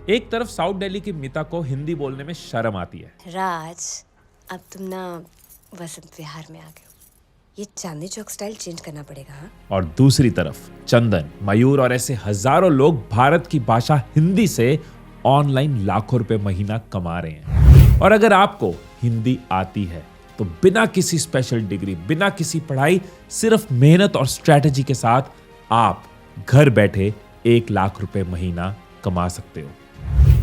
एक तरफ साउथ दिल्ली की मिता को हिंदी बोलने में शर्म आती है। राज, अब तुम ना वसंत विहार में आ गए हो। ये चांदनी चौक स्टाइल चेंज करना पड़ेगा। हाँ, और दूसरी तरफ चंदन, मयूर और ऐसे हजारों लोग भारत की भाषा हिंदी से ऑनलाइन लाखों रुपए महीना कमा रहे हैं। और अगर आपको हिंदी आती है तो बिना किसी स्पेशल डिग्री, बिना किसी पढ़ाई, सिर्फ मेहनत और स्ट्रेटेजी के साथ आप घर बैठे 1 लाख रुपए महीना कमा सकते हो।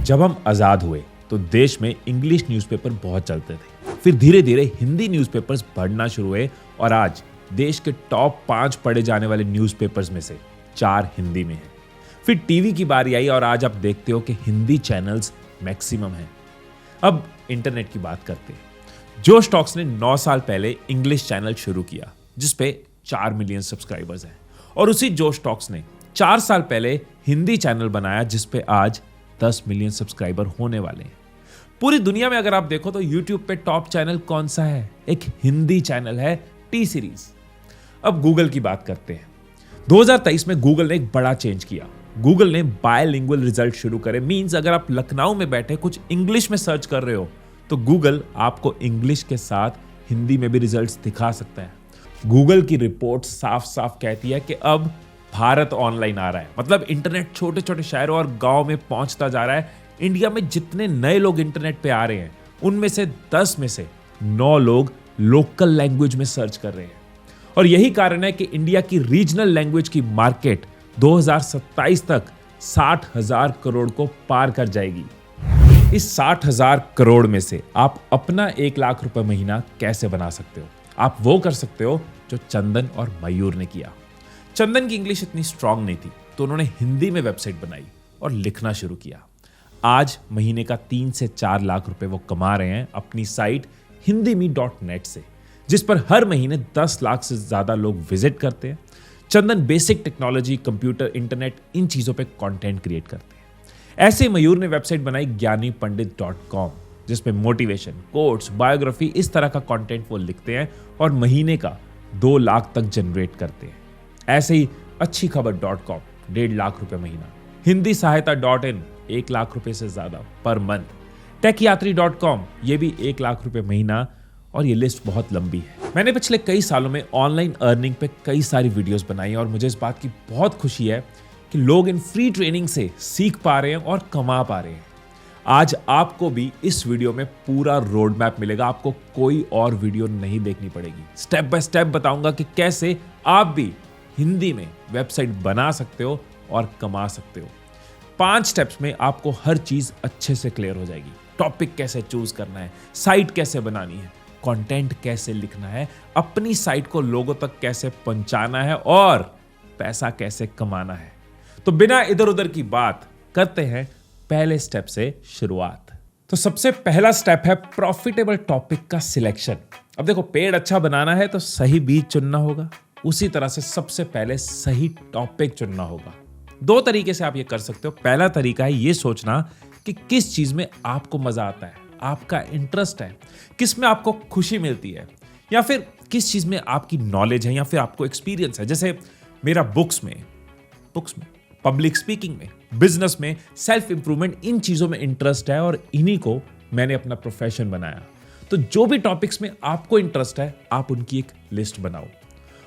जब हम आजाद हुए तो देश में इंग्लिश न्यूज़पेपर बहुत चलते थे। फिर धीरे धीरे हिंदी न्यूज़पेपर्स बढ़ना शुरू हुए और आज देश के टॉप 5 पढ़े जाने वाले न्यूज़पेपर्स में से 4 हिंदी में हैं। फिर टीवी की बारी आई और आज आप देखते हो कि हिंदी चैनल्स मैक्सिमम हैं। अब इंटरनेट की बात करते हैं। जो स्टॉक्स ने 9 साल पहले इंग्लिश चैनल शुरू किया जिस पे 4 मिलियन सब्सक्राइबर्स हैं, और उसी जो स्टॉक्स ने 4 साल पहले हिंदी चैनल बनाया जिस पे आज 10 मिलियन सब्सक्राइबर होने वाले हैं। पूरी दुनिया में अगर आप देखो तो YouTube पे टॉप चैनल कौन सा है? एक हिंदी चैनल है, टी सीरीज। अब गूगल की बात करते हैं। 2023 में गूगल ने एक बड़ा चेंज किया। गूगल ने बायलिंगुअल रिजल्ट शुरू करे। मींस अगर आप लखनऊ में बैठे कुछ इंग्लिश में सर्च कर रहे हो तो गूगल आपको इंग्लिश के साथ हिंदी में भी रिजल्ट्स दिखा सकता है। गूगल की रिपोर्ट साफ साफ कहती है कि अब भारत ऑनलाइन आ रहा है। मतलब इंटरनेट छोटे छोटे शहरों और गांव में पहुंचता जा रहा है। इंडिया में जितने नए लोग इंटरनेट पे आ रहे हैं उनमें से 10 में से 9 लोग लोकल लैंग्वेज में सर्च कर रहे हैं। और यही कारण है कि इंडिया की रीजनल लैंग्वेज की मार्केट 2027 तक 60,000 करोड़ को पार कर जाएगी। इस 60,000 करोड़ में से आप अपना 1 लाख रुपए महीना कैसे बना सकते हो? आप वो कर सकते हो जो चंदन और मयूर ने किया। चंदन की इंग्लिश इतनी स्ट्रांग नहीं थी तो उन्होंने हिंदी में वेबसाइट बनाई और लिखना शुरू किया। आज महीने का 3 से 4 लाख रुपए वो कमा रहे हैं अपनी साइट hindimi.net से, जिस पर हर महीने 10 लाख से ज्यादा लोग विजिट करते हैं। चंदन बेसिक टेक्नोलॉजी, कंप्यूटर, इंटरनेट, इन चीजों पे कंटेंट क्रिएट करते हैं। ऐसे मयूर ने वेबसाइट बनाई ज्ञानीपंडित.com, जिसमें मोटिवेशन, कोट्स, बायोग्राफी, इस तरह का कंटेंट वो लिखते हैं और महीने का 2 लाख तक जनरेट करते हैं। ऐसे ही अच्छी खबर.com 1.5 लाख रुपए महीना, हिंदी सहायता.in 1 लाख रुपए से ज्यादा पर मंथ, टेकयात्री.com ये भी 1 लाख रुपए महीना, और ये लिस्ट बहुत लंबी है। मैंने पिछले कई सालों में ऑनलाइन अर्निंग पे कई सारी वीडियोस बनाई और मुझे इस बात की बहुत खुशी है कि लोग इन फ्री ट्रेनिंग से सीख पा रहे हैं और कमा पा रहे हैं। आज आपको भी इस वीडियो में पूरा रोड मैप मिलेगा। आपको कोई और वीडियो नहीं देखनी पड़ेगी। स्टेप बाय स्टेप बताऊंगा कि कैसे आप भी हिंदी में वेबसाइट बना सकते हो और कमा सकते हो। 5 स्टेप्स में आपको हर चीज अच्छे से क्लियर हो जाएगी। टॉपिक कैसे चूज करना है, साइट कैसे बनानी है, कंटेंट कैसे लिखना है, अपनी साइट को लोगों तक कैसे पहुंचाना है और पैसा कैसे कमाना है। तो बिना इधर उधर की बात करते हैं पहले स्टेप से शुरुआत। तो सबसे पहला स्टेप है प्रॉफिटेबल टॉपिक का सिलेक्शन। अब देखो, पेड़ अच्छा बनाना है तो सही बीज चुनना होगा। उसी तरह से सबसे पहले सही टॉपिक चुनना होगा। 2 तरीके से आप ये कर सकते हो। पहला तरीका है ये सोचना कि किस चीज में आपको मजा आता है, आपका इंटरेस्ट है, किस में आपको खुशी मिलती है, या फिर किस चीज में आपकी नॉलेज है या फिर आपको एक्सपीरियंस है। जैसे मेरा बुक्स में, पब्लिक स्पीकिंग में, बिजनेस में, सेल्फ इंप्रूवमेंट, इन चीजों में इंटरेस्ट है और इन्हीं को मैंने अपना प्रोफेशन बनाया। तो जो भी टॉपिक्स में आपको इंटरेस्ट है आप उनकी एक लिस्ट बनाओ।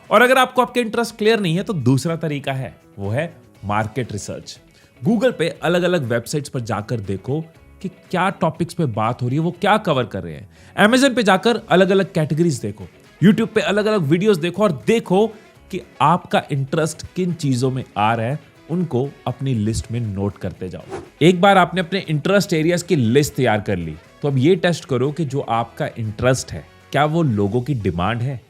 और अगर आपको आपके इंटरेस्ट क्लियर नहीं है तो दूसरा तरीका है, वो है मार्केट रिसर्च। गूगल पे अलग अलग वेबसाइट्स पर जाकर देखो कि क्या टॉपिक्स पे बात हो रही है, वो क्या कवर कर रहे हैं। अमेज़न पे जाकर अलग अलग कैटेगरीज देखो, यूट्यूब पे अलग अलग वीडियोस देखो और देखो कि आपका इंटरेस्ट किन चीजों में आ रहा है, उनको अपनी लिस्ट में नोट करते जाओ। एक बार आपने अपने इंटरेस्ट एरियाज की लिस्ट तैयार कर ली तो अब ये टेस्ट करो कि जो आपका इंटरेस्ट है क्या वो लोगों की डिमांड है।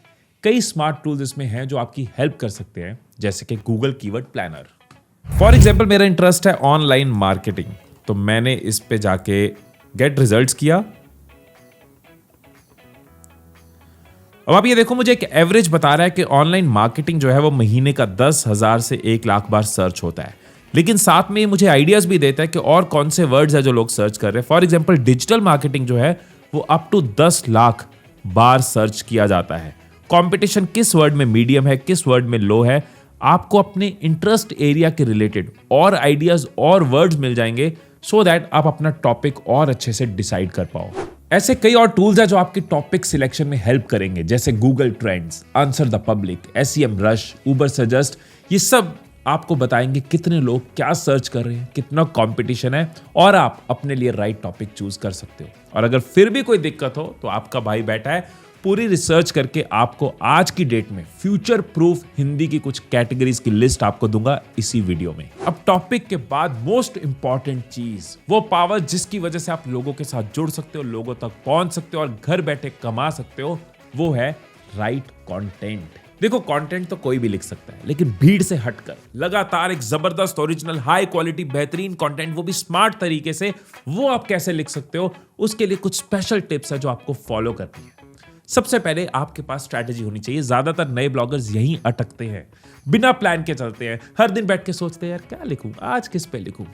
कई स्मार्ट टूल्स इसमें हैं जो आपकी हेल्प कर सकते हैं, जैसे कि Google keyword planner. For example, मेरा इंटरेस्ट है ऑनलाइन मार्केटिंग, तो मैंने इस पे जाके गेट रिजल्ट्स किया। अब आप ये देखो, मुझे एक एवरेज बता रहा है कि ऑनलाइन मार्केटिंग जो है वो महीने का 10,000 से 1 लाख बार सर्च होता है। लेकिन साथ में मुझे आइडियाज भी देता है कि और कौन से वर्ड्स है जो लोग सर्च कर रहे हैं। फॉर एग्जाम्पल, डिजिटल मार्केटिंग जो है वो अप टू 10 लाख बार सर्च किया जाता है। कंपटीशन किस वर्ड में मीडियम है, किस वर्ड में लो है, आपको अपने इंटरेस्ट एरिया के रिलेटेड और आइडियाज और वर्ड्स मिल जाएंगे सो दैट आप अपना टॉपिक और अच्छे से डिसाइड कर पाओ। ऐसे कई और टूल्स हैं जो आपके टॉपिक सिलेक्शन में हेल्प करेंगे, जैसे Google trends, answer the public, SEM rush, Uber suggest. ये सब आपको बताएंगे कितने लोग क्या सर्च कर रहे हैं, कितना कंपटीशन है, और आप अपने लिए राइट टॉपिक चूज कर सकते हो। और अगर फिर भी कोई दिक्कत हो तो आपका भाई बैठा है पूरी रिसर्च करके आपको आज की डेट में फ्यूचर प्रूफ हिंदी की कुछ कैटेगरीज की लिस्ट आपको दूंगा इसी वीडियो में। अब टॉपिक के बाद मोस्ट इंपॉर्टेंट चीज, वो पावर जिसकी वजह से आप लोगों के साथ जुड़ सकते हो, लोगों तक पहुंच सकते हो और घर बैठे कमा सकते हो, वो है राइट कंटेंट। देखो, कंटेंट तो कोई भी लिख सकता है, लेकिन भीड़ से हटकर लगातार एक जबरदस्त ओरिजिनल हाई क्वालिटी बेहतरीन कंटेंट, वो भी स्मार्ट तरीके से, वो आप कैसे लिख सकते हो, उसके लिए कुछ स्पेशल टिप्स है जो आपको फॉलो करनी है। सबसे पहले आपके पास स्ट्रैटेजी होनी चाहिए। ज्यादातर नए ब्लॉगर्स यहीं अटकते हैं, बिना प्लान के चलते हैं, हर दिन बैठ के सोचते हैं यार क्या लिखूं, आज किस पे लिखूं।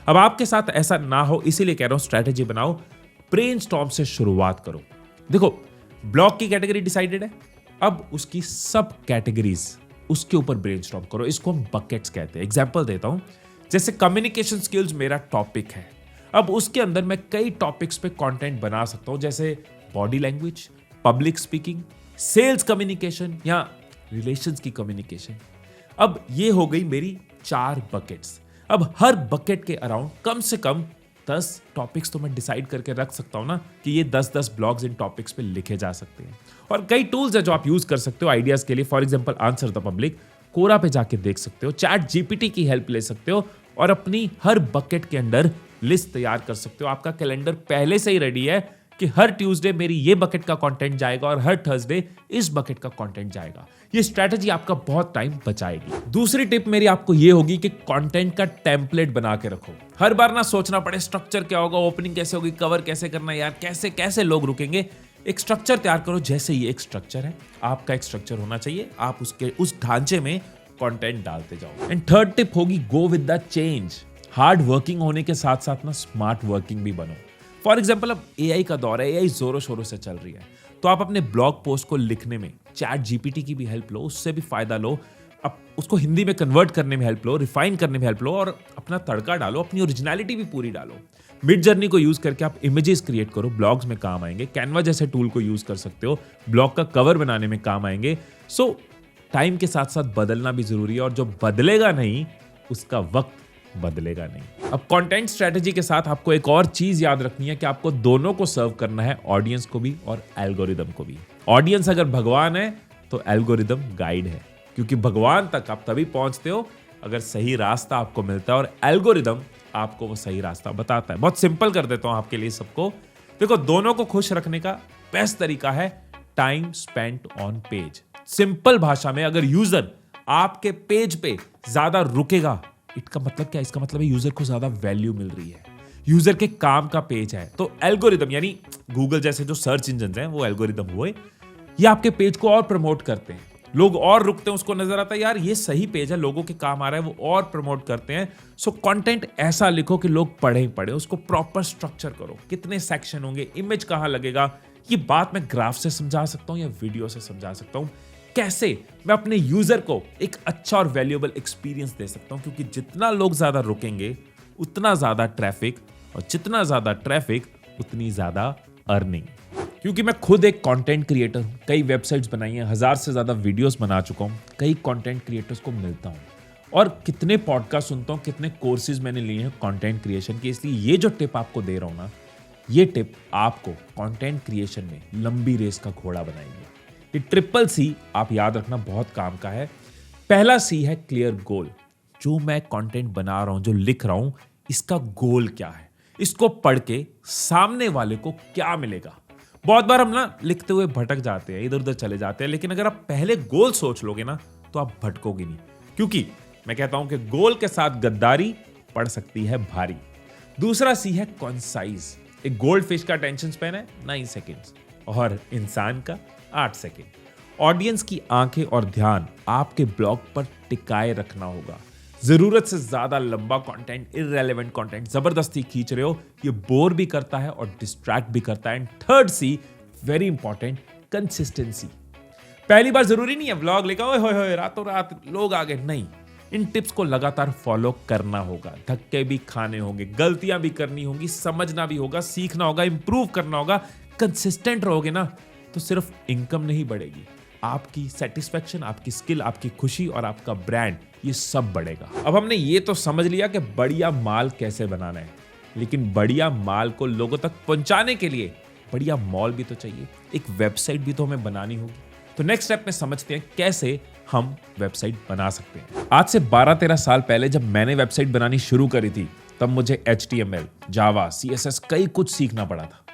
अब आपके साथ ऐसा ना हो इसीलिए कह रहा हूं स्ट्रैटेजी बनाओ, ब्रेनस्टॉर्म से शुरुआत करो। देखो, ब्लॉग की कैटेगरी डिसाइडेड है, अब उसकी सब कैटेगरीज उसके ऊपर ब्रेनस्टॉर्म करो। इसको हम बकेट्स कहते हैं। एग्जांपल देता हूं, जैसे कम्युनिकेशन स्किल्स मेरा टॉपिक है, अब उसके अंदर मैं कई टॉपिक्स पे कंटेंट बना सकता हूं, जैसे body language, public speaking, sales communication या रिलेशंस की कम्युनिकेशन। अब ये हो गई मेरी 4 बकेट्स। अब हर बकेट के अराउंड कम से कम 10 टॉपिक्स तो मैं डिसाइड करके रख सकता हूं ना, कि ये 10-10 ब्लॉग्स इन टॉपिक्स पे लिखे जा सकते हैं। और कई टूल्स है जो आप यूज कर सकते हो आइडियाज के लिए। For example answer the public, Quora पे जाके देख सकते हो, चैट GPT की हेल्प ले सकते हो और अपनी हर बकेट के अंदर लिस्ट तैयार कर सकते हो। आपका कैलेंडर पहले से ही रेडी है कि हर ट्यूसडे मेरी ये बकेट का कंटेंट जाएगा और हर थर्सडे इस बकेट का कंटेंट जाएगा। ये स्ट्रैटेजी आपका बहुत टाइम बचाएगी। दूसरी टिप मेरी आपको ये होगी कि कंटेंट का टेम्पलेट बना के रखो। हर बार ना सोचना पड़े स्ट्रक्चर क्या होगा, ओपनिंग कैसे होगी, कवर कैसे करना है, यार कैसे कैसे लोग रुकेंगे। एक स्ट्रक्चर तैयार करो, जैसे ये एक स्ट्रक्चर है, आपका एक स्ट्रक्चर होना चाहिए, आप उसके उस ढांचे में कंटेंट डालते जाओ। एंड थर्ड टिप होगी go with the change. Hard working होने के साथ साथ ना स्मार्ट वर्किंग भी बनो। फॉर एग्जाम्पल, अब AI का दौर है, AI जोरों शोरों से चल रही है, तो आप अपने ब्लॉग पोस्ट को लिखने में चैट GPT की भी हेल्प लो, उससे भी फायदा लो, अब उसको हिंदी में कन्वर्ट करने में हेल्प लो, रिफाइन करने में हेल्प लो और अपना तड़का डालो, अपनी ओरिजिनलिटी भी पूरी डालो। मिड जर्नी को यूज करके आप इमेजेस क्रिएट करो, ब्लॉग्स में काम आएंगे। कैनवा जैसे टूल को यूज कर सकते हो, ब्लॉग का कवर बनाने में काम आएंगे। सो टाइम के साथ साथ बदलना भी जरूरी है, और जो बदलेगा नहीं उसका वक्त बदलेगा नहीं। अब कंटेंट स्ट्रेटजी के साथ आपको एक और चीज याद रखनी है कि आपको दोनों को सर्व करना है, ऑडियंस को भी और एल्गोरिदम को भी। ऑडियंस अगर भगवान है तो एल्गोरिदम गाइड है, क्योंकि भगवान तक आप तभी पहुंचते हो अगर सही रास्ता आपको मिलता है और एल्गोरिदम आपको वो सही रास्ता बताता है। बहुत सिंपल कर देता हूं आपके लिए सबको। देखो, दोनों को खुश रखने का बेस्ट तरीका है time spent on page. Simple भाषा में, अगर यूजर आपके पेज पे ज्यादा रुकेगा, इसका मतलब क्या? इसका मतलब है यूजर को ज्यादा वैल्यू मिल रही है, यूजर के काम का पेज है, तो एल्गोरिदम यानी गूगल जैसे जो सर्च इंजन हैं वो एल्गोरिदम हुए, ये आपके पेज को और प्रमोट करते हैं। लोग और रुकते हैं, उसको नजर आता है यार ये सही पेज है, लोगों के काम आ रहा है, वो और प्रमोट करते हैं। सो कंटेंट ऐसा लिखो कि लोग पढ़े ही पढ़े, उसको प्रॉपर स्ट्रक्चर करो, कितने सेक्शन होंगे, इमेज कहां लगेगा, ये बात मैं ग्राफ से समझा सकता हूं या वीडियो से समझा सकता हूं। कैसे मैं अपने यूजर को एक अच्छा और वैल्यूएबल एक्सपीरियंस दे सकता हूं, क्योंकि जितना लोग ज्यादा रुकेंगे उतना ज्यादा ट्रैफिक, और जितना ज्यादा ट्रैफिक उतनी ज्यादा अर्निंग। क्योंकि मैं खुद एक कंटेंट क्रिएटर हूं, कई वेबसाइट्स बनाई हैं, 1000 से ज्यादा वीडियोस बना चुका हूं, कई कंटेंट क्रिएटर्स को मिलता हूं और कितने पॉडकास्ट सुनता हूं, कितने कोर्सेज मैंने लिए हैं कंटेंट क्रिएशन के। इसलिए ये जो टिप आपको दे रहा हूं ना, ये टिप आपको कंटेंट क्रिएशन में लंबी रेस का घोड़ा बनाएगी। ये ट्रिपल C आप याद रखना, बहुत काम का है। पहला C है क्लियर गोल। जो मैं कंटेंट बना रहा हूं, जो लिख रहा हूं, इसका गोल क्या है, इसको पढ़ के सामने वाले को क्या मिलेगा। बहुत बार हम ना लिखते हुए भटक जाते हैं, इधर उधर चले जाते हैं, लेकिन अगर आप पहले गोल सोच लोगे ना तो आप भटकोगे नहीं, क्योंकि मैं कहता हूं कि गोल के साथ गद्दारी पड़ सकती है भारी। दूसरा C है कॉन्साइज। एक गोल्ड फिश का अटेंशन स्पैन है 9 सेकेंड्स और इंसान का 8 सेकेंड। ऑडियंस की आंखें और ध्यान आपके ब्लॉग पर टिकाए रखना होगा। जरूरत से ज्यादा लंबा कंटेंट, इररेलेवेंट कंटेंट जबरदस्ती खींच रहे हो, ये बोर भी करता है और डिस्ट्रैक्ट भी करता है। And third C, very important, consistency. पहली बार जरूरी नहीं है व्लॉग लेकर ओए होए होए रातों रात लोग आ गए, नहीं। इन टिप्स को लगातार फॉलो करना होगा, धक्के भी खाने होंगे, गलतियां भी करनी होंगी, समझना भी होगा, सीखना होगा, इंप्रूव करना होगा। कंसिस्टेंट रहोगे ना तो सिर्फ इनकम नहीं बढ़ेगी, आपकी सेटिस्फेक्शन, आपकी स्किल, आपकी खुशी और आपका ब्रांड, ये सब बढ़ेगा। अब हमने ये तो समझ लिया कि बढ़िया माल कैसे बनाना है, लेकिन बढ़िया माल को लोगों तक पहुंचाने के लिए बढ़िया मॉल भी तो चाहिए, एक वेबसाइट भी तो हमें बनानी होगी। तो नेक्स्ट स्टेप में समझते हैं कैसे हम वेबसाइट बना सकते हैं। आज से 12-13 साल पहले जब मैंने वेबसाइट बनानी शुरू करी थी, तब मुझे HTML, जावा, CSS कई कुछ सीखना पड़ा था।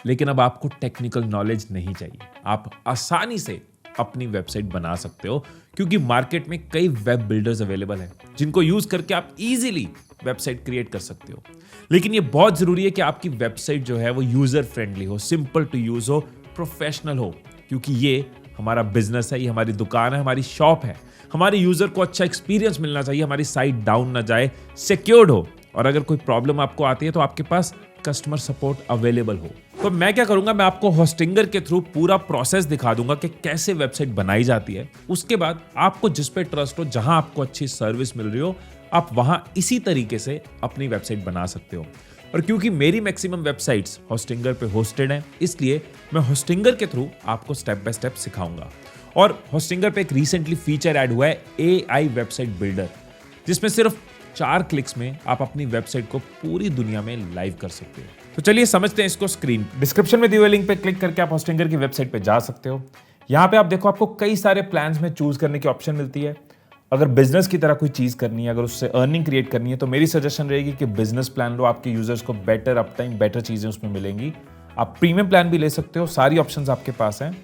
लेकिन अब आपको टेक्निकल नॉलेज नहीं चाहिए, आप आसानी से अपनी वेबसाइट बना सकते हो, क्योंकि मार्केट में कई वेब बिल्डर्स अवेलेबल हैं जिनको यूज करके आप इजीली वेबसाइट क्रिएट कर सकते हो। लेकिन ये बहुत जरूरी है कि आपकी वेबसाइट जो है वो यूजर फ्रेंडली हो, सिंपल टू यूज हो, प्रोफेशनल हो, क्योंकि ये हमारा बिजनेस है, ये हमारी दुकान है, हमारी शॉप है। हमारे यूजर को अच्छा एक्सपीरियंस मिलना चाहिए, हमारी साइट डाउन ना जाए, सिक्योर्ड हो, और अगर कोई प्रॉब्लम आपको आती है तो आपके पास कस्टमर सपोर्ट अवेलेबल हो। तो मैं क्या करूंगा, मैं आपको होस्टिंगर के थ्रू पूरा प्रोसेस दिखा दूंगा कि कैसे वेबसाइट बनाई जाती है। उसके बाद आपको जिस पे ट्रस्ट हो, जहां आपको अच्छी सर्विस मिल रही हो, आप वहां इसी तरीके से अपनी वेबसाइट बना सकते हो। और क्योंकि मेरी मैक्सिमम वेबसाइट्स होस्टिंगर पे होस्टेड हैं, इसलिए मैं होस्टिंगर के थ्रू आपको स्टेप बाय स्टेप सिखाऊंगा। और होस्टिंगर पे एक रिसेंटली फीचर ऐड हुआ है AI वेबसाइट बिल्डर, जिसमें सिर्फ 4 क्लिक्स में आप अपनी वेबसाइट को पूरी दुनिया में लाइव कर सकते हो। तो चलिए समझते हैं इसको। स्क्रीन डिस्क्रिप्शन में दिए हुए लिंक पे क्लिक करके आप होस्टिंगर की वेबसाइट पे जा सकते हो। यहाँ पे आप देखो, आपको कई सारे प्लान्स में चूज करने की ऑप्शन मिलती है। अगर बिजनेस की तरह कोई चीज करनी है, अगर उससे अर्निंग क्रिएट करनी है, तो मेरी सजेशन रहेगी कि बिजनेस प्लान लो। आपके यूजर्स को बेटर अप टाइम, बेटर चीजें उसमें मिलेंगी। आप प्रीमियम प्लान भी ले सकते हो, सारी ऑप्शंस आपके पास हैं।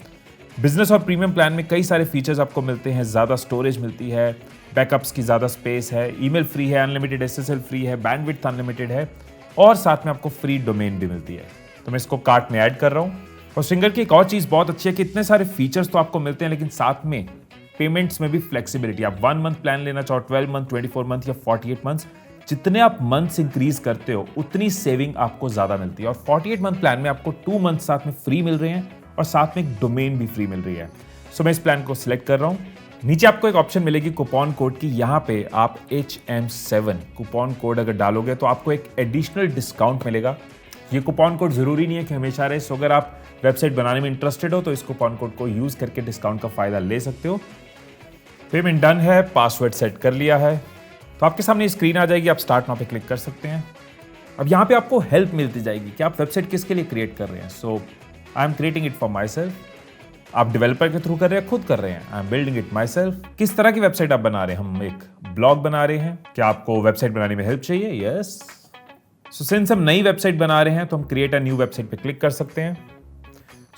बिजनेस और प्रीमियम प्लान में कई सारे फीचर्स आपको मिलते हैं, ज़्यादा स्टोरेज मिलती है, बैकअप्स की ज़्यादा स्पेस है, ईमेल फ्री है, अनलिमिटेड SSL फ्री है, बैंडविड्थ अनलिमिटेड है, और साथ में आपको फ्री डोमेन भी मिलती है। तो मैं इसको कार्ट में ऐड कर रहा हूँ। होस्टिंगर की एक और चीज़ बहुत अच्छी है कि इतने सारे फीचर्स तो आपको मिलते हैं, लेकिन साथ में पेमेंट्स में भी फ्लेक्सिबिलिटी। आप 1 मंथ प्लान लेना चाहो, 12 मंथ, 24 मंथ या 48 मंथ्स, जितने आप मंथ्स इंक्रीज करते हो उतनी सेविंग आपको ज़्यादा मिलती है। और 48 मंथ प्लान में आपको 2 मंथ साथ में फ्री मिल रहे हैं और साथ में एक डोमेन भी फ्री मिल रही है। सो मैं इस प्लान को सिलेक्ट कर रहा हूँ। नीचे आपको एक ऑप्शन मिलेगी कूपन कोड की। यहाँ पे आप HM7 कूपन कोड अगर डालोगे तो आपको एक एडिशनल डिस्काउंट मिलेगा। ये कूपन कोड जरूरी नहीं है कि हमेशा रहे, सो अगर आप वेबसाइट बनाने में इंटरेस्टेड हो तो इस कूपन कोड को यूज करके डिस्काउंट का फायदा ले सकते हो। पेमेंट डन है, पासवर्ड सेट कर लिया है, तो आपके सामने स्क्रीन आ जाएगी। आप स्टार्ट नाउ पे क्लिक कर सकते हैं। अब यहाँ पे आपको हेल्प मिलती जाएगी कि आप वेबसाइट किसके लिए क्रिएट कर रहे हैं। So I am creating it for myself. आप डेवलपर के थ्रू कर रहे हैं, खुद कर रहे हैं, I am building it myself. किस तरह की वेबसाइट आप बना रहे हैं? हम एक ब्लॉग बना रहे हैं। क्या आपको वेबसाइट बनाने में हेल्प चाहिए? यस। सो सिंस हम नई वेबसाइट बना रहे हैं तो हम क्रिएट अ न्यू वेबसाइट पे क्लिक कर सकते हैं।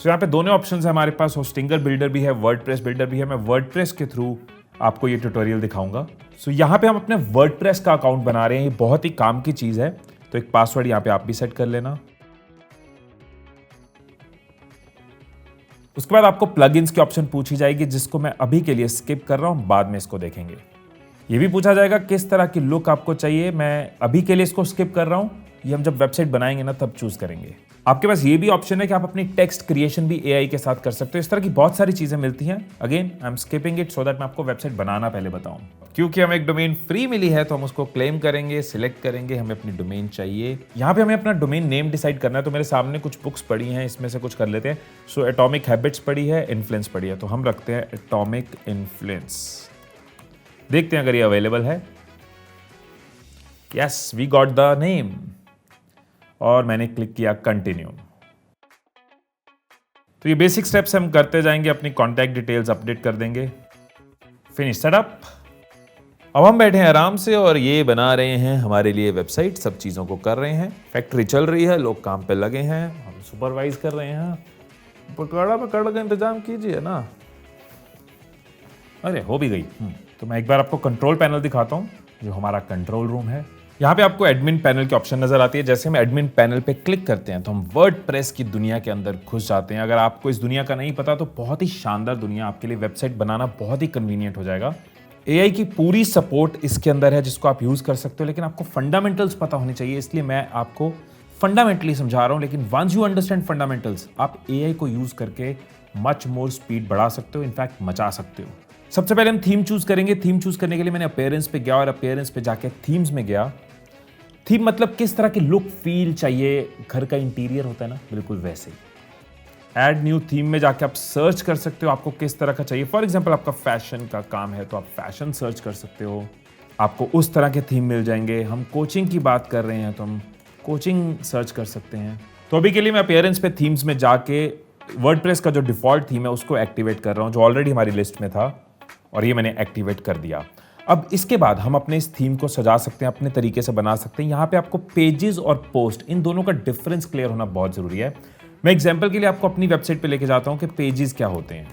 सो यहाँ पे दोनों ऑप्शन है हमारे पास, होस्टिंगर बिल्डर भी है, वर्डप्रेस बिल्डर भी है। मैं वर्डप्रेस के थ्रू आपको ये ट्यूटोरियल दिखाऊंगा। सो यहाँ पे हम अपने वर्डप्रेस का अकाउंट बना रहे हैं, ये बहुत ही काम की चीज है। तो एक पासवर्ड यहाँ पे आप भी सेट कर लेना। उसके बाद आपको प्लगइन्स की ऑप्शन पूछी जाएगी, जिसको मैं अभी के लिए स्किप कर रहा हूं, बाद में इसको देखेंगे। ये भी पूछा जाएगा किस तरह की लुक आपको चाहिए, मैं अभी के लिए इसको स्किप कर रहा हूं। ये हम जब वेबसाइट बनाएंगे ना तब चूज करेंगे। आपके पास ये भी ऑप्शन है कि आप अपनी टेक्स्ट क्रिएशन भी AI के साथ कर सकते हो। इस तरह की बहुत सारी चीजें मिलती हैं। Again I am skipping it so that मैं आपको वेबसाइट बनाना पहले बताऊं। क्योंकि हमें एक डोमेन फ्री मिली है तो हम उसको क्लेम करेंगे, सिलेक्ट करेंगे, हमें अपनी डोमेन चाहिए। यहाँ पे हमें अपना डोमेन नेम डिसाइड करना है। तो मेरे सामने कुछ बुक्स पड़ी हैं, इसमें से कुछ कर लेते हैं। सो एटॉमिक हैबिट्स पड़ी है, इन्फ्लुएंस पड़ी है, तो हम रखते हैं एटॉमिक इन्फ्लुएंस। देखते हैं अगर ये अवेलेबल है। Yes, we got the name, और मैंने क्लिक किया कंटिन्यू। तो ये बेसिक स्टेप्स हम करते जाएंगे, अपनी कॉन्टैक्ट डिटेल्स अपडेट कर देंगे। Finish setup. अब हम बैठे हैं आराम से और ये बना रहे हैं हमारे लिए वेबसाइट, सब चीज़ों को कर रहे हैं। फैक्ट्री चल रही है, लोग काम पे लगे हैं, हम सुपरवाइज कर रहे हैं। पकड़ का इंतजाम कीजिए ना। अरे हो भी गई। तो मैं एक बार आपको कंट्रोल पैनल दिखाता हूँ, जो हमारा कंट्रोल रूम है। यहाँ पे आपको एडमिन पैनल की ऑप्शन नजर आती है। जैसे हम एडमिन पैनल पे क्लिक करते हैं तो हम वर्डप्रेस की दुनिया के अंदर घुस जाते हैं। अगर आपको इस दुनिया का नहीं पता तो बहुत ही शानदार दुनिया, आपके लिए वेबसाइट बनाना बहुत ही कन्वीनियंट हो जाएगा। AI की पूरी सपोर्ट इसके अंदर है, जिसको आप यूज कर सकते हो, लेकिन आपको फंडामेंटल्स पता होने चाहिए, इसलिए मैं आपको फंडामेंटली समझा रहा हूँ। लेकिन वंस यू अंडरस्टैंड फंडामेंटल्स, आप AI को यूज करके मच मोर स्पीड बढ़ा सकते हो, इनफैक्ट मचा सकते हो। सबसे पहले हम थीम चूज करेंगे। थीम चूज करने के लिए मैंने अपीयरेंस पे गया और अपीयरेंस पे जाके थीम्स में गया। थीम मतलब किस तरह की लुक फील चाहिए, घर का इंटीरियर होता है ना, बिल्कुल वैसे। ऐड न्यू थीम में जाके आप सर्च कर सकते हो आपको किस तरह का चाहिए। फॉर एग्जांपल आपका फैशन का काम है तो आप फैशन सर्च कर सकते हो, आपको उस तरह के थीम मिल जाएंगे। हम कोचिंग की बात कर रहे हैं तो हम कोचिंग सर्च कर सकते हैं। तो अभी के लिए मैं अपीयरेंस पे थीम्स में जाके वर्डप्रेस का जो डिफॉल्ट थीम है उसको एक्टिवेट कर रहा हूँ, जो ऑलरेडी हमारी लिस्ट में था, और ये मैंने एक्टिवेट कर दिया। अब इसके बाद हम अपने इस थीम को सजा सकते हैं, अपने तरीके से बना सकते हैं। यहाँ पे आपको पेजेस और पोस्ट, इन दोनों का डिफरेंस क्लियर होना बहुत जरूरी है। मैं एग्जांपल के लिए आपको अपनी वेबसाइट पे लेके जाता हूँ कि पेजेस क्या होते हैं।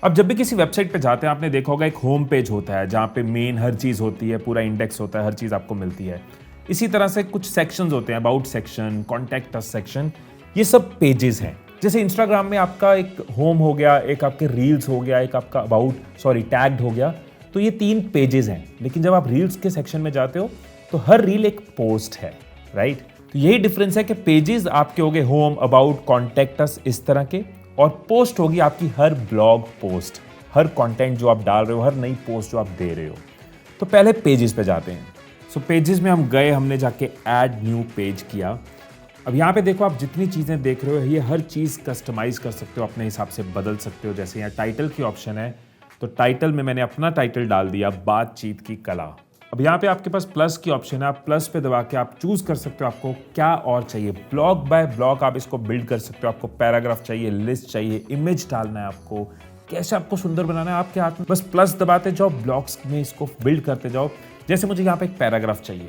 अब जब भी किसी वेबसाइट पे जाते हैं आपने देखा होगा एक होम पेज होता है जहाँ पे मेन हर चीज़ होती है, पूरा इंडेक्स होता है, हर चीज़ आपको मिलती है। इसी तरह से कुछ सेक्शंस होते हैं, about section, contact us section, ये सब पेजेस हैं। जैसे इंस्टाग्राम में आपका एक होम हो गया, एक आपके रील्स हो गया, एक आपका टैग्ड हो गया, तो ये 3 पेजेस हैं। लेकिन जब आप रील्स के सेक्शन में जाते हो तो हर रील एक पोस्ट है, राइट? तो यही डिफरेंस है कि पेजेस आपके हो गए होम, अबाउट, कॉन्टैक्ट अस, इस तरह के, और पोस्ट होगी आपकी हर ब्लॉग पोस्ट, हर कंटेंट जो आप डाल रहे हो, हर नई पोस्ट जो आप दे रहे हो। तो पहले पेजेस पे जाते हैं। सो पेजेस में हम गए, हमने जाके ऐड न्यू पेज किया। अब यहाँ पे देखो, आप जितनी चीज़ें देख रहे हो ये हर चीज़ कस्टमाइज कर सकते हो, अपने हिसाब से बदल सकते हो। जैसे यहाँ टाइटल की ऑप्शन है तो टाइटल में मैंने अपना टाइटल डाल दिया, बातचीत की कला। अब यहाँ पे आपके पास प्लस की ऑप्शन है, आप प्लस पे दबा के आप चूज कर सकते हो आपको क्या और चाहिए। ब्लॉक बाय ब्लॉक आप इसको बिल्ड कर सकते हो। आपको पैराग्राफ चाहिए, लिस्ट चाहिए, इमेज डालना है आपको, कैसे आपको सुंदर बनाना है, आपके हाथ में। बस प्लस दबाते जाओ, ब्लॉक्स में इसको बिल्ड करते जाओ। जैसे मुझे यहाँ पे एक पैराग्राफ चाहिए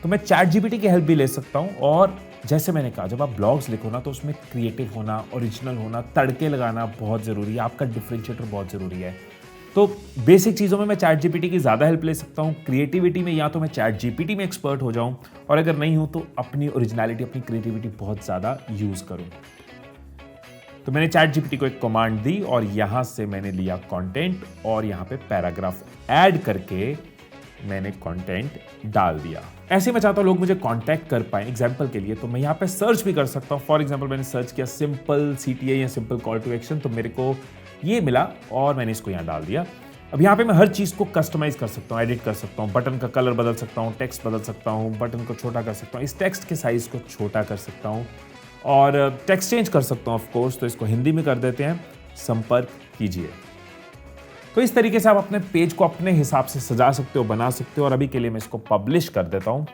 तो मैं चैट जीपीटी की हेल्प भी ले सकता हूँ। और जैसे मैंने कहा, जब आप ब्लॉग्स लिखो ना तो उसमें क्रिएटिव होना, ओरिजिनल होना, तड़के लगाना बहुत ज़रूरी है, आपका डिफरेंशिएटर बहुत ज़रूरी है। तो बेसिक चीज़ों में मैं चैट जीपीटी की ज़्यादा हेल्प ले सकता हूँ। क्रिएटिविटी में या तो मैं चैट जीपीटी में एक्सपर्ट हो जाऊँ, और अगर नहीं हूँ तो अपनी ओरिजिनलिटी, अपनी क्रिएटिविटी बहुत ज़्यादा यूज़ करूँ। तो मैंने चैट जीपीटी को एक कमांड दी और यहाँ से मैंने लिया कंटेंट और यहाँ पे पैराग्राफ ऐड करके मैंने कंटेंट डाल दिया। ऐसे मैं चाहता हूँ लोग मुझे कांटेक्ट कर पाएं। एग्जांपल के लिए तो मैं यहाँ पे सर्च भी कर सकता हूँ। फॉर एग्जांपल मैंने सर्च किया सिंपल CTA या सिंपल कॉल टू एक्शन, तो मेरे को ये मिला और मैंने इसको यहाँ डाल दिया। अब यहाँ पे मैं हर चीज़ को कस्टमाइज कर सकता हूँ, एडिट कर सकता हूँ, बटन का कलर बदल सकता हूँ, टेक्स्ट बदल सकता हूँ, बटन को छोटा कर सकता हूँ, इस टेक्स्ट के साइज को छोटा कर सकता हूँ और टेक्स्ट चेंज कर सकता हूँ ऑफकोर्स। तो इसको हिंदी में कर देते हैं, संपर्क कीजिए। तो इस तरीके से आप अपने पेज को अपने हिसाब से सजा सकते हो, बना सकते हो। और अभी के लिए मैं इसको पब्लिश कर देता हूं।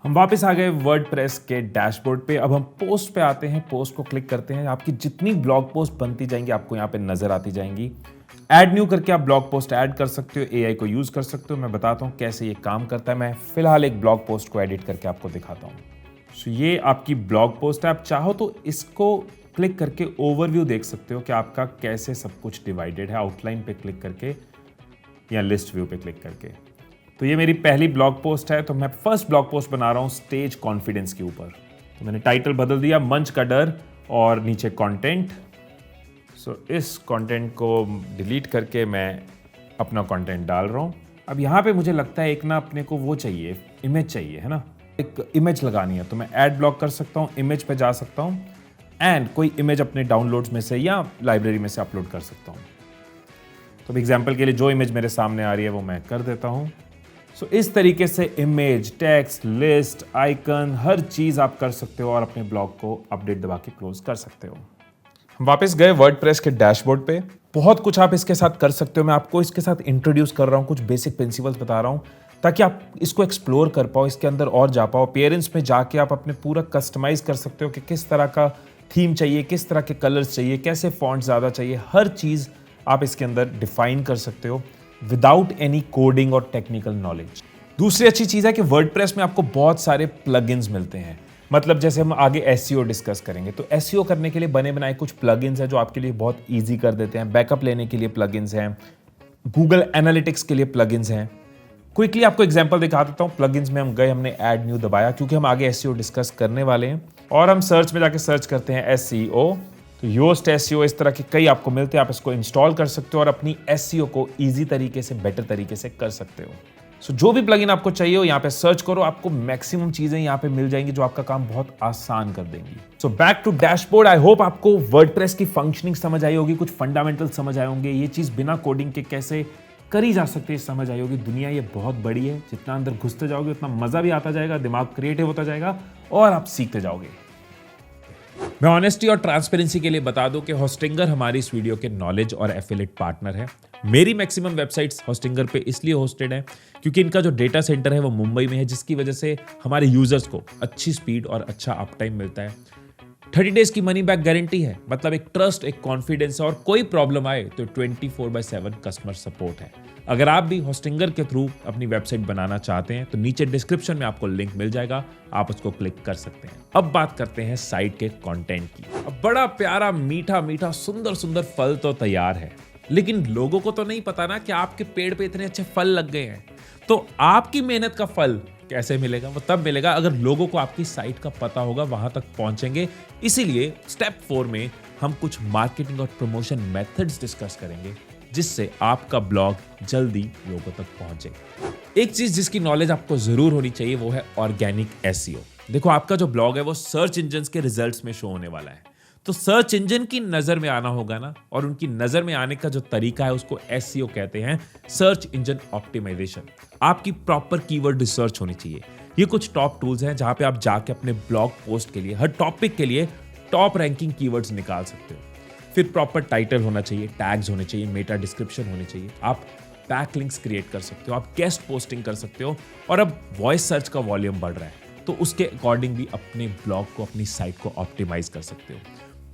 हम वापस आ गए वर्डप्रेस के डैशबोर्ड पे। अब हम पोस्ट पे आते हैं, पोस्ट को क्लिक करते हैं। आपकी जितनी ब्लॉग पोस्ट बनती जाएंगी आपको यहाँ पे नजर आती जाएंगी। ऐड न्यू करके आप ब्लॉग पोस्ट ऐड कर सकते हो, AI को यूज कर सकते हो। मैं बताता हूँ कैसे ये काम करता है। मैं फिलहाल एक ब्लॉग पोस्ट को एडिट करके आपको दिखाता हूँ। सो ये आपकी ब्लॉग पोस्ट है। आप चाहो तो इसको क्लिक करके ओवरव्यू देख सकते हो कि आपका कैसे सब कुछ डिवाइडेड है, आउटलाइन पे क्लिक करके या लिस्ट व्यू पे क्लिक करके। तो ये मेरी पहली ब्लॉग पोस्ट है। तो मैं फर्स्ट ब्लॉग पोस्ट बना रहा हूँ स्टेज कॉन्फिडेंस के ऊपर। तो मैंने टाइटल बदल दिया, मंच का डर, और नीचे कंटेंट। सो इस कंटेंट को डिलीट करके मैं अपना कंटेंट डाल रहा हूँ। अब यहाँ पे मुझे लगता है एक ना अपने को वो चाहिए, इमेज चाहिए, है ना, एक इमेज लगानी है। तो मैं ऐड ब्लॉक कर सकता हूँ, इमेज पे जा सकता हूँ एंड कोई इमेज अपने डाउनलोड्स में से या लाइब्रेरी में से अपलोड कर सकता हूँ। तो एग्जांपल के लिए जो इमेज मेरे सामने आ रही है वो मैं कर देता हूँ। सो इस तरीके से इमेज, टेक्स्ट, लिस्ट, आइकन, हर चीज़ आप कर सकते हो और अपने ब्लॉग को अपडेट दबा के क्लोज कर सकते हो। हम वापस गए वर्डप्रेस के डैशबोर्ड पे। बहुत कुछ आप इसके साथ कर सकते हो। मैं आपको इसके साथ इंट्रोड्यूस कर रहा हूँ, कुछ बेसिक प्रिंसिपल्स बता रहा हूँ ताकि आप इसको एक्सप्लोर कर पाओ, इसके अंदर और जा पाओ। अपीयरेंस में जाके आप अपने पूरा कस्टमाइज कर सकते हो कि किस तरह का थीम चाहिए, किस तरह के कलर्स चाहिए, कैसे फॉन्ट ज़्यादा चाहिए, हर चीज़ आप इसके अंदर डिफाइन कर सकते हो विदाउट एनी कोडिंग और टेक्निकल नॉलेज। दूसरी अच्छी चीज़ है कि वर्डप्रेस में आपको बहुत सारे प्लगइन्स मिलते हैं। मतलब जैसे हम आगे SEO डिस्कस करेंगे तो SEO करने के लिए बने बनाए कुछ प्लगइन्स हैं जो आपके लिए बहुत ईजी कर देते हैं। बैकअप लेने के लिए प्लगइन्स हैं, गूगल एनालिटिक्स के लिए प्लगइन्स हैं। क्विकली आपको एग्जांपल दिखा देता हूँ। प्लगइन्स में हम गए, हमने ऐड न्यू दबाया क्योंकि हम आगे SEO डिस्कस करने वाले हैं। और हम सर्च में जाके सर्च करते हैं SEO। तो योस्ट SEO, इस तरह के कई आपको मिलते हैं। आप इसको इंस्टॉल कर सकते हो और अपनी SEO को ईजी तरीके से, बेटर तरीके से कर सकते हो। सो जो भी प्लगइन आपको चाहिए हो यहाँ पे सर्च करो, आपको मैक्सिमम चीजें यहाँ पे मिल जाएंगी जो आपका काम बहुत आसान कर देंगी। So back to dashboard. I hope आपको वर्डप्रेस की फंक्शनिंग समझ आई होगी, कुछ फंडामेंटल समझ आए होंगे, ये चीज बिना कोडिंग के कैसे करी जा सकती है समझ आई होगी। दुनिया ये बहुत बड़ी है, जितना अंदर घुसते जाओगे उतना मजा भी आता जाएगा, दिमाग क्रिएटिव होता जाएगा और आप सीखते जाओगे। मैं ऑनेस्टी और ट्रांसपेरेंसी के लिए बता दूं कि होस्टिंगर हमारी इस वीडियो के नॉलेज और एफिलिएट पार्टनर है। मेरी मैक्सिमम वेबसाइट्स होस्टिंगर पे इसलिए होस्टेड है क्योंकि इनका जो डेटा सेंटर है वो मुंबई में है, जिसकी वजह से हमारे यूजर्स को अच्छी स्पीड और अच्छा अप टाइम मिलता है। 30 डेज की मनी बैक गारंटी है, मतलब एक ट्रस्ट, एक कॉन्फिडेंस है, और कोई प्रॉब्लम आए तो 24/7 कस्टमर सपोर्ट है। अगर आप भी होस्टिंगर के थ्रू अपनी वेबसाइट बनाना चाहते हैं तो नीचे डिस्क्रिप्शन में आपको लिंक मिल जाएगा, आप उसको क्लिक कर सकते हैं। अब बात करते हैं साइट के कंटेंट की। अब बड़ा प्यारा मीठा मीठा सुंदर सुंदर फल तो तैयार है, लेकिन लोगों को तो नहीं पता ना कि आपके पेड़ पे इतने अच्छे फल लग गए हैं। तो आपकी मेहनत का फल कैसे मिलेगा? वो तब मिलेगा अगर लोगों को आपकी साइट का पता होगा, वहां तक पहुंचेंगे। इसीलिए स्टेप 4 में हम कुछ मार्केटिंग और प्रमोशन मेथड्स डिस्कस करेंगे, जिससे आपका ब्लॉग जल्दी लोगों तक पहुंचे। एक चीज जिसकी नॉलेज आपको जरूर होनी चाहिए वो है ऑर्गेनिक एसईओ। देखो, आपका जो ब्लॉग है वो सर्च इंजन्स के रिजल्ट्स में शो होने वाला है, तो सर्च इंजन की नजर में आना होगा ना, और उनकी नजर में आने का जो तरीका है उसको एसईओ कहते हैं, सर्च इंजन ऑप्टिमाइजेशन। आपकी प्रॉपर कीवर्ड रिसर्च होनी चाहिए। ये कुछ टॉप टूल्स हैं जहां पे आप जाके अपने ब्लॉग पोस्ट के लिए, हर टॉपिक के लिए टॉप रैंकिंग कीवर्ड्स निकाल सकते हो। फिर प्रॉपर टाइटल होना चाहिए, टैग्स होने चाहिए, मेटा डिस्क्रिप्शन होने चाहिए, आप बैकलिंक्स क्रिएट कर सकते हो, आप गेस्ट पोस्टिंग कर सकते हो, और अब वॉइस सर्च का वॉल्यूम बढ़ रहा है तो उसके अकॉर्डिंग भी अपने ब्लॉग को, अपनी साइट को ऑप्टिमाइज कर सकते हो।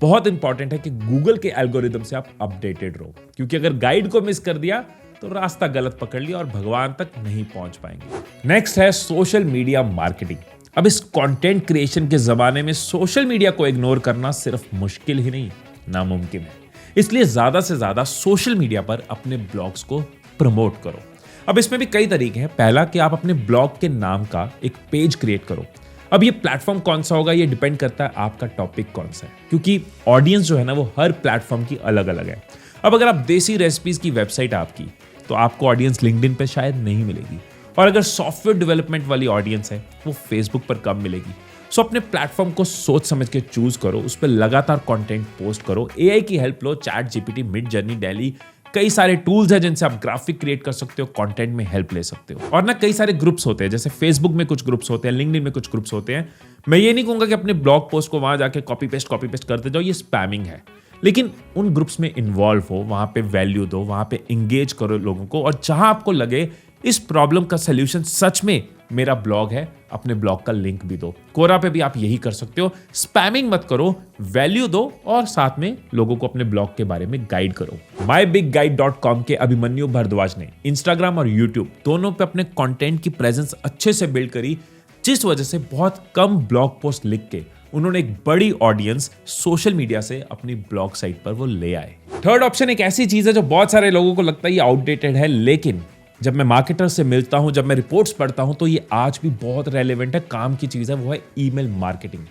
बहुत इंपॉर्टेंट है कि गूगल के एल्गोरिदम से आप अपडेटेड रहो, क्योंकि अगर गाइड को मिस कर दिया तो रास्ता गलत पकड़ लिया और भगवान तक नहीं पहुंच पाएंगे। नेक्स्ट है सोशल मीडिया मार्केटिंग। अब इस कंटेंट क्रिएशन के जमाने में सोशल मीडिया को इग्नोर करना सिर्फ मुश्किल ही नहीं, नामुमकिन है। इसलिए ज्यादा से ज्यादा सोशल मीडिया पर अपने ब्लॉग्स को प्रमोट करो। अब इसमें भी कई तरीके हैं। पहला कि आप अपने ब्लॉग के नाम का एक पेज क्रिएट करो। अब ये प्लेटफॉर्म कौन सा होगा ये डिपेंड करता है आपका टॉपिक कौन सा है, क्योंकि ऑडियंस जो है ना वो हर प्लेटफॉर्म की अलग अलग है। अब अगर आप देसी रेसिपीज की वेबसाइट आपकी, तो आपको ऑडियंस लिंक्डइन पे शायद नहीं मिलेगी, और अगर सॉफ्टवेयर डेवलपमेंट वाली ऑडियंस है वो फेसबुक पर कम मिलेगी। सो अपने प्लेटफॉर्म को सोच समझ के चूज करो, उस पर लगातार कंटेंट पोस्ट करो, एआई की हेल्प लो, ChatGPT, Midjourney, daily, कई सारे टूल्स हैं जिनसे आप ग्राफिक क्रिएट कर सकते हो, कंटेंट में हेल्प ले सकते हो। और ना कई सारे ग्रुप्स होते हैं, जैसे फेसबुक में कुछ ग्रुप्स होते हैं, लिंक्डइन में कुछ ग्रुप्स होते हैं। मैं ये नहीं कहूंगा कि अपने ब्लॉग पोस्ट को वहां जाके कॉपी पेस्ट करते जाओ, ये स्पैमिंग है, लेकिन उन ग्रुप्स में इन्वॉल्व हो, वहां पे वैल्यू दो, वहां पे एंगेज करो लोगों को, और जहां आपको लगे इस प्रॉब्लम का सोल्यूशन सच में मेरा ब्लॉग है, अपने ब्लॉग का लिंक भी दो। कोरा पे भी आप यही कर सकते हो। स्पैमिंग मत करो, वैल्यू दो, और साथ में लोगों को अपने ब्लॉग के बारे में गाइड करो। mybigguide.com के अभिमन्यु भारद्वाज ने इंस्टाग्राम और यूट्यूब दोनों पे अपने कंटेंट की प्रेजेंस अच्छे से बिल्ड करी, जिस वजह से बहुत कम ब्लॉग पोस्ट लिख के उन्होंने एक बड़ी ऑडियंस सोशल मीडिया से अपनी ब्लॉग साइट पर वो ले आए। थर्ड ऑप्शन एक ऐसी चीज है जो बहुत सारे लोगों को लगता है ये आउटडेटेड है, लेकिन जब मैं मार्केटर से मिलता हूं, जब मैं रिपोर्ट्स पढ़ता हूं, तो ये आज भी बहुत रेलेवेंट है, काम की चीज है, वो है ईमेल मार्केटिंग।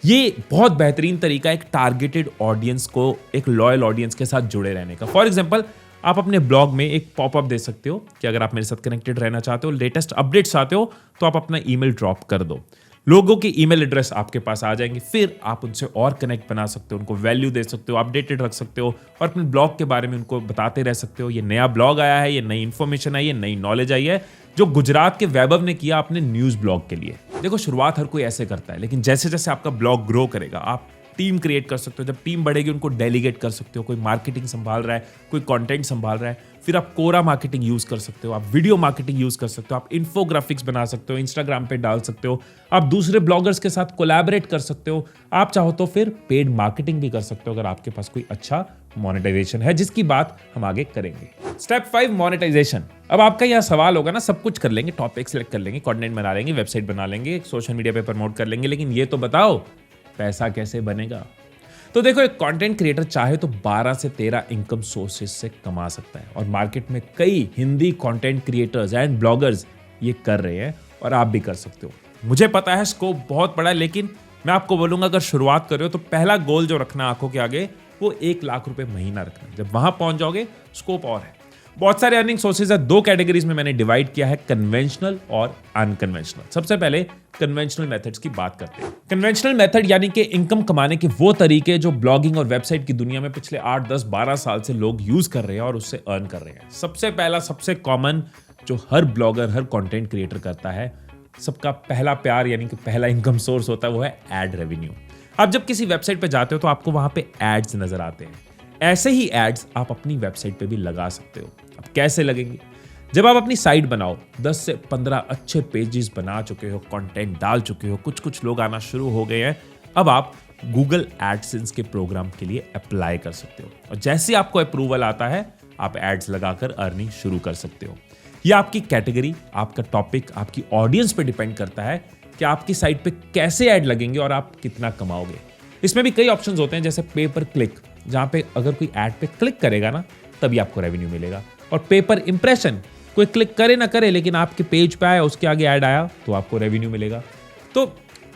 ये बहुत बेहतरीन तरीका है एक टारगेटेड ऑडियंस को, एक लॉयल ऑडियंस के साथ जुड़े रहने का। फॉर एग्जांपल, आप अपने ब्लॉग में एक पॉपअप दे सकते हो कि अगर आप मेरे साथ कनेक्टेड रहना चाहते हो, लेटेस्ट अपडेट्स चाहते हो, तो आप अपना ईमेल ड्रॉप कर दो। लोगों के ईमेल एड्रेस आपके पास आ जाएंगे, फिर आप उनसे और कनेक्ट बना सकते हो, उनको वैल्यू दे सकते हो, अपडेटेड रख सकते हो, और अपने ब्लॉग के बारे में उनको बताते रह सकते हो, ये नया ब्लॉग आया है, ये नई इन्फॉर्मेशन आई है, नई नॉलेज आई है, जो गुजरात के वैभव ने किया अपने न्यूज ब्लॉग के लिए। देखो, शुरुआत हर कोई ऐसे करता है, लेकिन जैसे जैसे आपका ब्लॉग ग्रो करेगा, आप टीम क्रिएट कर सकते हो। जब टीम बढ़ेगी उनको डेलीगेट कर सकते हो, कोई मार्केटिंग संभाल रहा है, कोई कंटेंट संभाल रहा है, फिर आप कोरा मार्केटिंग यूज कर सकते हो, आप वीडियो मार्केटिंग यूज कर सकते हो, आप इन्फोग्राफिक्स बना सकते हो, इंस्टाग्राम पे डाल सकते हो, आप दूसरे ब्लॉगर्स के साथ कोलैबोरेट कर सकते हो, आप चाहो तो फिर पेड मार्केटिंग भी कर सकते हो अगर आपके पास कोई अच्छा मोनेटाइजेशन है, जिसकी बात हम आगे करेंगे। Step 5, monetisation. अब आपका यह सवाल होगा ना, सब कुछ कर लेंगे, टॉपिक सेलेक्ट कर लेंगे, कंटेंट बना लेंगे, वेबसाइट बना लेंगे, सोशल मीडिया पे प्रमोट कर लेंगे, लेकिन ये तो बताओ पैसा कैसे बनेगा? तो देखो, एक कंटेंट क्रिएटर चाहे तो 12 से 13 इनकम सोर्सेस से कमा सकता है, और मार्केट में कई Hindi content creators and bloggers ये कर रहे हैं, और आप भी कर सकते हो। मुझे पता है स्कोप बहुत बड़ा है, लेकिन मैं आपको बोलूंगा अगर शुरुआत कर रहे हो तो पहला गोल जो रखना आंखों के आगे वो 1 लाख रुपए महीना रखना। जब वहां पहुंच जाओगे स्कोप और है। बहुत सारे अर्निंग सोर्सेज है, 2 कैटेगरीज में मैंने डिवाइड किया है, कन्वेंशनल और अनकन्वेंशनल। सबसे पहले कन्वेंशनल मेथड्स की बात करते हैं। कन्वेंशनल मेथड यानी कि इनकम कमाने के वो तरीके जो ब्लॉगिंग और वेबसाइट की दुनिया में पिछले 8, 10, 12 साल से लोग यूज कर रहे हैं और उससे अर्न कर रहे हैं। सबसे पहला, सबसे कॉमन जो हर ब्लॉगर, हर कंटेंट क्रिएटर करता है, सबका पहला प्यार यानी कि पहला इनकम सोर्स होता है, वो है एड रेवेन्यू। आप जब किसी वेबसाइट पे जाते हो तो आपको वहां पे एड्स नजर आते हैं। ऐसे ही एड्स आप अपनी वेबसाइट पे भी लगा सकते हो। अब कैसे लगेंगे? जब आप अपनी साइट बनाओ, 10 से 15 अच्छे पेजेस बना चुके हो, कंटेंट डाल चुके हो, कुछ लोग आना शुरू हो गए हैं, अब आप गूगल एडसेंस के प्रोग्राम के लिए अप्लाई कर सकते हो और जैसे आपको अप्रूवल आता है, आप एड्स लगाकर अर्निंग शुरू कर सकते हो। यह आपकी कैटेगरी, आपका टॉपिक, आपकी ऑडियंस पे डिपेंड करता है कि आपकी साइट पे कैसे ऐड लगेंगे और आप कितना कमाओगे। इसमें भी कई ऑप्शंस होते हैं, जैसे पे पर क्लिक, जहां पे अगर कोई ऐड पे क्लिक करेगा ना, तभी आपको रेवेन्यू मिलेगा, और पे पर इंप्रेशन, कोई क्लिक करे ना करे लेकिन आपके पेज पे आया, उसके आगे ऐड आया, तो आपको रेवेन्यू मिलेगा। तो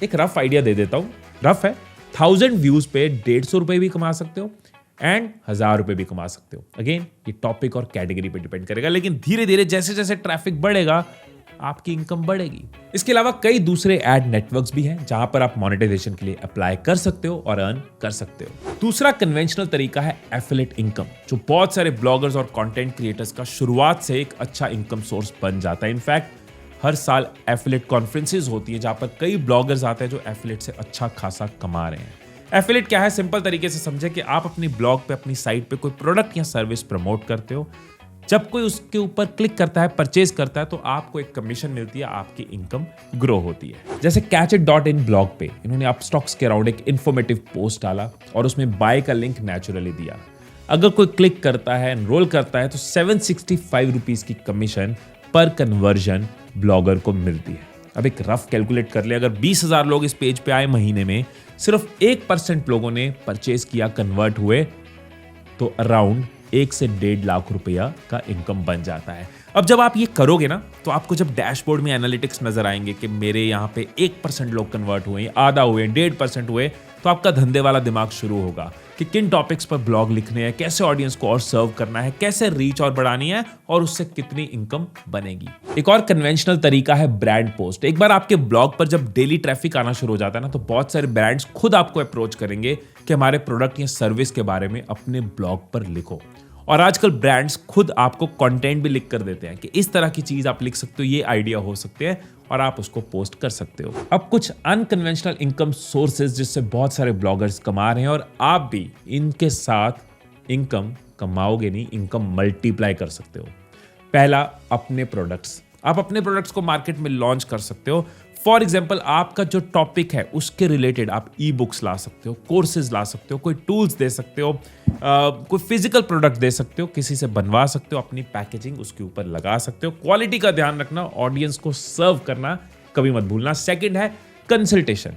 एक रफ आइडिया दे देता हूं, रफ है, 1000 व्यूज पे 150 रुपए भी कमा सकते हो एंड 1000 रुपए भी कमा सकते हो। अगेन ये टॉपिक और कैटेगरी पे डिपेंड करेगा, लेकिन धीरे धीरे जैसे जैसे ट्रैफिक बढ़ेगा आपकी इनकम बढ़ेगी। इसके अलावा कई दूसरे एड नेटवर्क्स भी हैं जहां पर आप मोनेटाइजेशन के लिए अप्लाई कर सकते हो और अर्न कर सकते हो। दूसरा कन्वेंशनल तरीका है एफिलिएट इनकम, जो बहुत सारे ब्लॉगर्स और कंटेंट क्रिएटर्स का शुरुआत से एक अच्छा इनकम सोर्स बन जाता है। इनफैक्ट हर साल एफिलिएट कॉन्फ्रेंसेस होती है जहां पर कई ब्लॉगर्स आते हैं जो एफिलिएट से अच्छा खासा कमा रहे हैं। एफिलिएट क्या है? सिंपल तरीके से समझे कि आप अपनी ब्लॉग पे, अपनी साइट पे कोई प्रोडक्ट या सर्विस प्रमोट करते हो, जब कोई उसके ऊपर क्लिक करता है, परचेज करता है, तो आपको एक कमीशन मिलती है, आपकी इनकम ग्रो होती है। जैसे Catchit.in ब्लॉग पे इन्होंने आप स्टॉक्स के अराउंड एक इंफॉर्मेटिव पोस्ट डाला और उसमें बाय का लिंक नेचुरली दिया। अगर कोई क्लिक करता है, एनरोल करता है, तो 765 रुपीज की कमीशन पर कन्वर्जन ब्लॉगर को मिलती है। अब एक रफ कैलकुलेट कर ले, अगर 20,000 लोग इस पेज पे आए महीने में, सिर्फ 1% लोगों ने परचेज किया, कन्वर्ट हुए, तो अराउंड 1 से 1.5 लाख रुपया का इनकम बन जाता है। अब जब आप ये करोगे ना, तो आपको जब डैशबोर्ड में एनालिटिक्स नजर आएंगे कि मेरे यहाँ पे 1% लोग कन्वर्ट हुए, आधा हुए, 1.5% हुए, तो आपका धंधे वाला दिमाग शुरू होगा कि किन टॉपिक्स पर ब्लॉग लिखने हैं, कैसे ऑडियंस को और सर्व करना है, कैसे रीच और बढ़ानी है और उससे कितनी इनकम बनेगी। एक और कन्वेंशनल तरीका है ब्रांड पोस्ट। एक बार आपके ब्लॉग पर जब डेली ट्रैफिक आना शुरू हो जाता है ना, तो बहुत सारे ब्रांड्स खुद आपको अप्रोच करेंगे कि हमारे प्रोडक्ट या सर्विस के बारे में अपने ब्लॉग पर लिखो। और आजकल ब्रांड्स खुद आपको कंटेंट भी लिख कर देते हैं कि इस तरह की चीज आप लिख सकते हो, ये आइडिया हो सकते हैं, और आप उसको पोस्ट कर सकते हो। अब कुछ अनकन्वेंशनल इनकम सोर्सेज जिससे बहुत सारे ब्लॉगर्स कमा रहे हैं, और आप भी इनके साथ इनकम कमाओगे नहीं, इनकम मल्टीप्लाई कर सकते हो। पहला, अपने प्रोडक्ट्स। आप अपने प्रोडक्ट्स को मार्केट में लॉन्च कर सकते हो। फॉर एग्जाम्पल, आपका जो टॉपिक है उसके रिलेटेड आप ई बुक्स ला सकते हो, कोर्सेज ला सकते हो, कोई टूल्स दे सकते हो, कोई फिजिकल प्रोडक्ट दे सकते हो, किसी से बनवा सकते हो, अपनी पैकेजिंग उसके ऊपर लगा सकते हो। क्वालिटी का ध्यान रखना, ऑडियंस को सर्व करना कभी मत भूलना। सेकंड है कंसल्टेशन।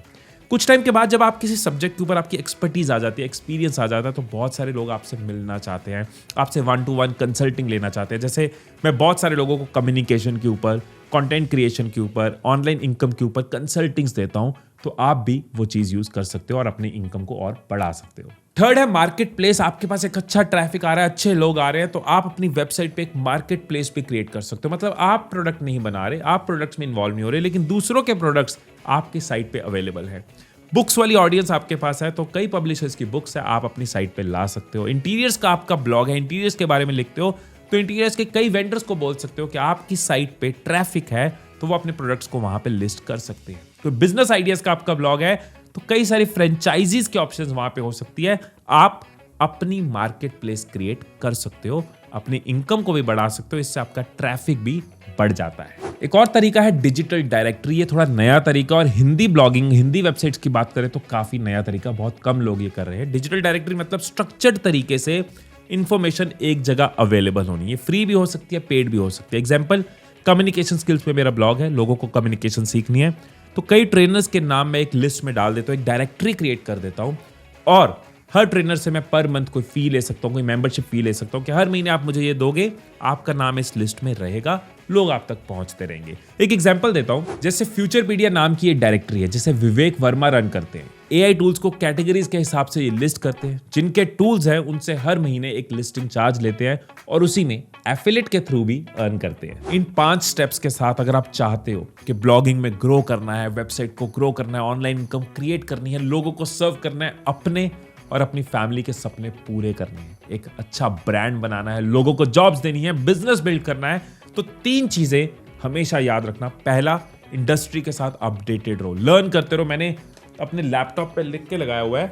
कुछ टाइम के बाद जब आप किसी सब्जेक्ट के ऊपर आपकी एक्सपर्टीज आ जाती है, एक्सपीरियंस आ जाता है, तो बहुत सारे लोग आपसे मिलना चाहते हैं, आपसे 1-to-1 कंसल्टिंग लेना चाहते हैं। जैसे मैं बहुत सारे लोगों को कम्युनिकेशन के ऊपर, कंटेंट क्रिएशन के ऊपर, ऑनलाइन इनकम के ऊपर कंसल्टिंग्स देता हूं, तो आप भी वो चीज यूज कर सकते हो और अपनी इनकम को और बढ़ा सकते हो। थर्ड है मार्केट प्लेस। आपके पास एक अच्छा ट्रैफिक आ रहा है, अच्छे लोग आ रहे हैं, तो आप अपनी वेबसाइट पे एक मार्केट प्लेस भी क्रिएट कर सकते हो। मतलब आप प्रोडक्ट नहीं बना रहे, आप प्रोडक्ट्स में इन्वॉल्व नहीं हो रहे, लेकिन दूसरों के प्रोडक्ट्स आपकी साइट पे अवेलेबल है। बुक्स वाली ऑडियंस आपके पास है, तो कई पब्लिशर्स की बुक्स है, आप अपनी साइट पे ला सकते हो। इंटीरियर्स का आपका ब्लॉग है, इंटीरियर्स के बारे में लिखते हो, तो इंटीरियर्स के कई वेंडर्स को बोल सकते हो कि आपकी साइट पे ट्रैफिक है, तो वो अपने प्रोडक्ट्स को वहां पे लिस्ट कर सकते हैं। तो बिजनेस आइडियाज का आपका ब्लॉग है, तो कई सारी फ्रेंचाइजीज के ऑप्शंस वहां पे हो सकती है। आप अपनी मार्केट प्लेस क्रिएट कर सकते हो, अपनी इनकम को भी बढ़ा सकते हो, इससे आपका ट्रैफिक भी बढ़ जाता है। एक और तरीका है डिजिटल डायरेक्टरी। ये थोड़ा नया तरीका, और हिंदी ब्लॉगिंग, हिंदी वेबसाइट्स की बात करें तो काफी नया तरीका, बहुत कम लोग ये कर रहे हैं। डिजिटल डायरेक्टरी मतलब स्ट्रक्चर्ड तरीके से इंफॉर्मेशन एक जगह अवेलेबल होनी है। फ्री भी हो सकती है, पेड भी हो सकती है। एग्जाम्पल, कम्युनिकेशन स्किल्स पे मेरा ब्लॉग है, लोगों को कम्युनिकेशन सीखनी है, तो कई ट्रेनर्स के नाम मैं एक लिस्ट में डाल देता हूँ, एक डायरेक्टरी क्रिएट कर देता हूँ, और हर ट्रेनर से मैं पर मंथ कोई फी ले सकता हूँ, कोई मेंबरशिप फी ले सकता हूँ कि हर महीने आप मुझे ये दोगे, आपका नाम इस लिस्ट में रहेगा, लोग आप तक पहुंचते रहेंगे। एक एग्जांपल देता हूं, जैसे फ्यूचरपीडिया नाम की एक डायरेक्टरी है जिसे विवेक वर्मा रन करते हैं। AI टूल्स को कैटेगरीज के हिसाब से ये लिस्ट करते हैं। जिनके टूल्स हैं उनसे हर महीने एक लिस्टिंग चार्ज लेते हैं और उसी में एफिलिएट के थ्रू भी अर्न करते हैं। इन 5 स्टेप्स के साथ अगर आप चाहते हो कि ब्लॉगिंग में ग्रो करना है, वेबसाइट को ग्रो करना है, ऑनलाइन इनकम क्रिएट करनी है, लोगों को सर्व करना है, अपने और अपनी फैमिली के सपने पूरे करने हैं, एक अच्छा ब्रांड बनाना है, लोगों को जॉब्स देनी है, बिजनेस बिल्ड करना है, तो 3 चीजें हमेशा याद रखना। पहला, इंडस्ट्री के साथ अपडेटेड रहो, लर्न करते रहो। मैंने अपने लैपटॉप पे लिख के लगाया हुआ है,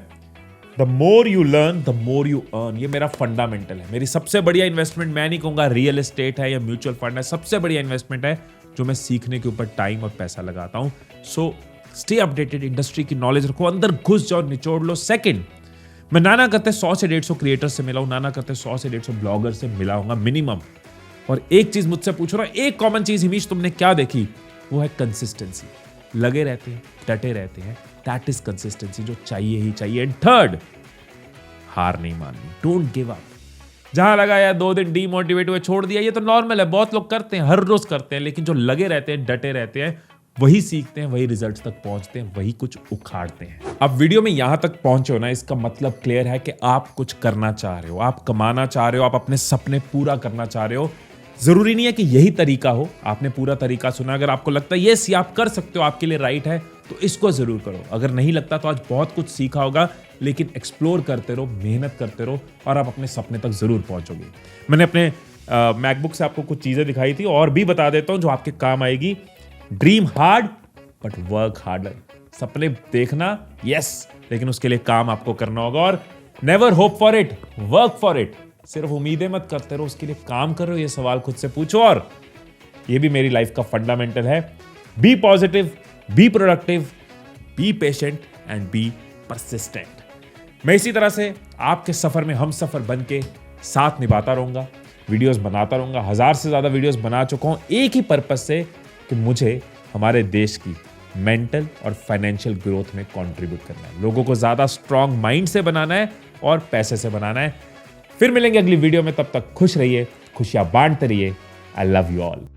the more you learn the more you earn. ये मेरा फंडामेंटल है। मेरी सबसे बढ़िया इन्वेस्टमेंट, मैं नहीं कहूंगा रियल एस्टेट है या म्यूचुअल फंड है, सबसे बढ़िया इन्वेस्टमेंट है जो मैं सीखने के ऊपर टाइम और पैसा लगाता हूं। सो स्टे अपडेटेड, इंडस्ट्री की नॉलेज रखो, अंदर घुस जाओ, निचोड़ लो। सेकंड, मैं नाना करते 100 से 150 क्रिएटर्स से मिला हूं, नाना करते 100 से 150 ब्लॉगर से मिला हूंगा मिनिमम। और एक चीज मुझसे पूछ रहा हूं, एक कॉमन चीज हिमीश तुमने क्या देखी, वो है कंसिस्टेंसी। लगे रहते हैं, डटे रहते हैं, दैट इज कंसिस्टेंसी, जो चाहिए ही चाहिए। एंड थर्ड, हार नहीं माननी, डोंट गिव अप। जहां लगा यार 2 दिन डीमोटिवेट हुए, छोड़ दिया, ये तो नॉर्मल है, बहुत लोग करते हैं, हर रोज करते हैं, लेकिन जो लगे रहते हैं, डटे रहते हैं, वही सीखते हैं, वही रिजल्ट्स तक पहुंचते हैं, वही कुछ उखाड़ते हैं। अब वीडियो में यहां तक पहुंचे हो ना, इसका मतलब क्लियर है कि आप कुछ करना चाह रहे हो, आप कमाना चाह रहे हो, आप अपने सपने पूरा करना चाह रहे हो। जरूरी नहीं है कि यही तरीका हो, आपने पूरा तरीका सुना। अगर आपको लगता है यस ये आप कर सकते हो, आपके लिए राइट है, तो इसको जरूर करो। अगर नहीं लगता तो आज बहुत कुछ सीखा होगा, लेकिन एक्सप्लोर करते रहो, मेहनत करते रहो और आप अपने सपने तक जरूर पहुंचोगे। मैंने अपने मैकबुक से आपको कुछ चीजें दिखाई थी और भी बता देता हूं जो आपके काम आएगी। Dream hard but work harder. सपने देखना यस, लेकिन उसके लिए काम आपको करना होगा। और never hope for it, work for it. सिर्फ उम्मीदें मत करते रहो, उसके लिए काम करो। ये सवाल खुद से पूछो। और ये भी मेरी लाइफ का फंडामेंटल है, be positive, be productive, be patient and be persistent. मैं इसी तरह से आपके सफर में हम सफर बन के साथ निभाता रहूंगा, वीडियोस बनाता रहूंगा। 1000 से ज्यादा वीडियोस बना चुका हूं, एक ही पर्पस से कि मुझे हमारे देश की मेंटल और फाइनेंशियल ग्रोथ में कंट्रीब्यूट करना है, लोगों को ज्यादा स्ट्रांग माइंड से बनाना है और पैसे से बनाना है। फिर मिलेंगे अगली वीडियो में, तब तक खुश रहिए, खुशियां बांटते रहिए। I love you all.